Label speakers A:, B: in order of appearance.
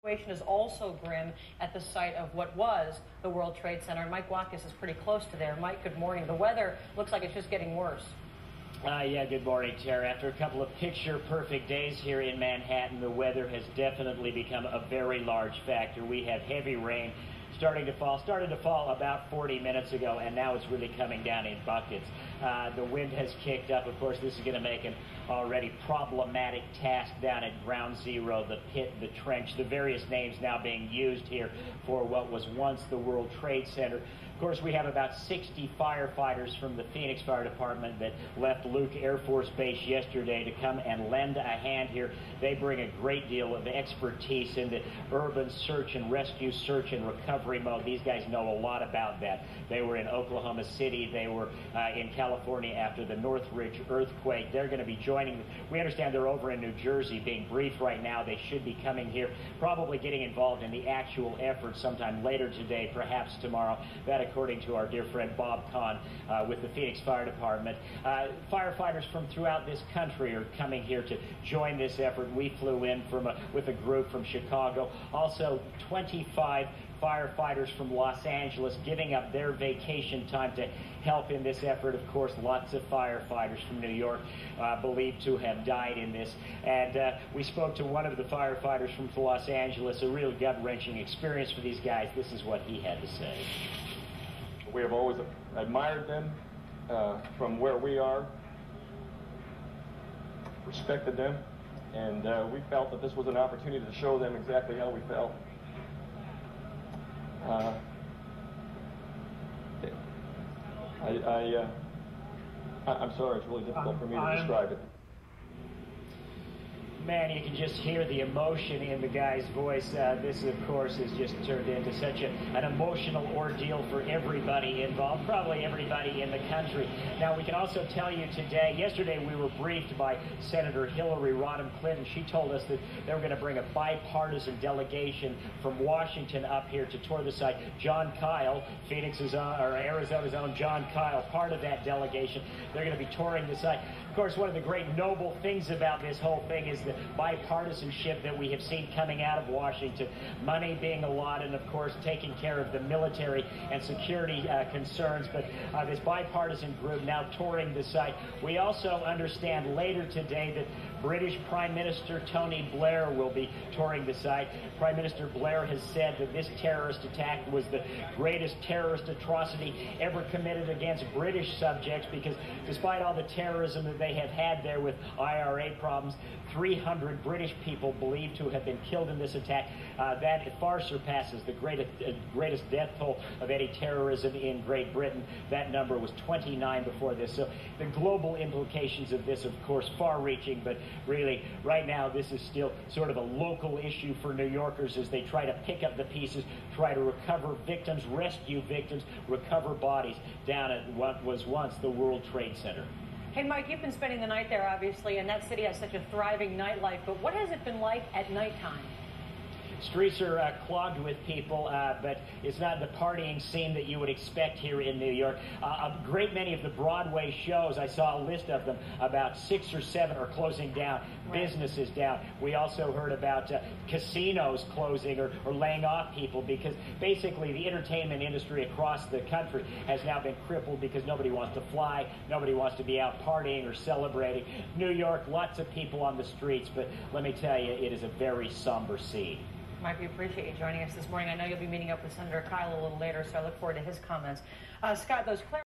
A: Situation is also grim at the site of what was the World Trade Center. Mike Watkiss is pretty close to there. Mike, good morning. The weather looks like it's just getting worse.
B: Yeah, good morning, Tara. After a couple of picture-perfect days here in Manhattan, the weather has definitely become a very large factor. We have heavy rain started to fall about 40 minutes ago, and now it's really coming down in buckets. The wind has kicked up. Of course, this is going to make an already problematic task down at Ground Zero, the pit, the trench, the various names now being used here for what was once the World Trade Center. Of course, we have about 60 firefighters from the Phoenix Fire Department that left Luke Air Force Base yesterday to come and lend a hand here. They bring a great deal of expertise in the urban search and rescue, search and recovery mode. These guys know a lot about that. They were in Oklahoma City. They were in California after the Northridge earthquake. They're going to be joining. We understand they're over in New Jersey being briefed right now. They should be coming here, probably getting involved in the actual effort sometime later today, perhaps tomorrow. That, according to our dear friend Bob Kahn with the Phoenix Fire Department. Firefighters from throughout this country are coming here to join this effort. We flew in with a group from Chicago. Also, 25 firefighters from Los Angeles giving up their vacation time to help in this effort. Of course, lots of firefighters from New York believed to have died in this. And we spoke to one of the firefighters from Los Angeles, a real gut-wrenching experience for these guys. This is what he had to say.
C: We have always admired them from where we are, respected them, and we felt that this was an opportunity to show them exactly how we felt. I'm sorry, it's really difficult for me to describe it.
B: Man, you can just hear the emotion in the guy's voice. This, of course, has just turned into such an emotional ordeal for everybody involved, probably everybody in the country. Now, we can also tell you today, yesterday we were briefed by Senator Hillary Rodham Clinton. She told us that they were going to bring a bipartisan delegation from Washington up here to tour the site. John Kyle, Phoenix's or Arizona's own John Kyle, part of that delegation. They're going to be touring the site. Of course, one of the great noble things about this whole thing is the bipartisanship that we have seen coming out of Washington. Money being allotted, and of course, taking care of the military and security concerns. But this bipartisan group now touring the site. We also understand later today that British Prime Minister Tony Blair will be touring the site. Prime Minister Blair has said that this terrorist attack was the greatest terrorist atrocity ever committed against British subjects, because despite all the terrorism that they have had there with IRA problems, 300 British people believed to have been killed in this attack. That far surpasses the greatest death toll of any terrorism in Great Britain. That number was 29 before this. So the global implications of this, of course, far-reaching, but really, right now, this is still sort of a local issue for New Yorkers as they try to pick up the pieces, try to recover victims, rescue victims, recover bodies down at what was once the World Trade Center.
A: Hey, Mike, you've been spending the night there, obviously, and that city has such a thriving nightlife. But what has it been like at nighttime?
B: Streets are clogged with people, but it's not the partying scene that you would expect here in New York. A great many of the Broadway shows, I saw a list of them, about 6 or 7 are closing down, businesses down. We also heard about casinos closing or laying off people, because basically the entertainment industry across the country has now been crippled because nobody wants to fly, nobody wants to be out partying or celebrating. New York, lots of people on the streets, but let me tell you, it is a very somber scene.
A: Mike, we appreciate you joining us this morning. I know you'll be meeting up with Senator Kyle a little later, so I look forward to his comments. Scott, those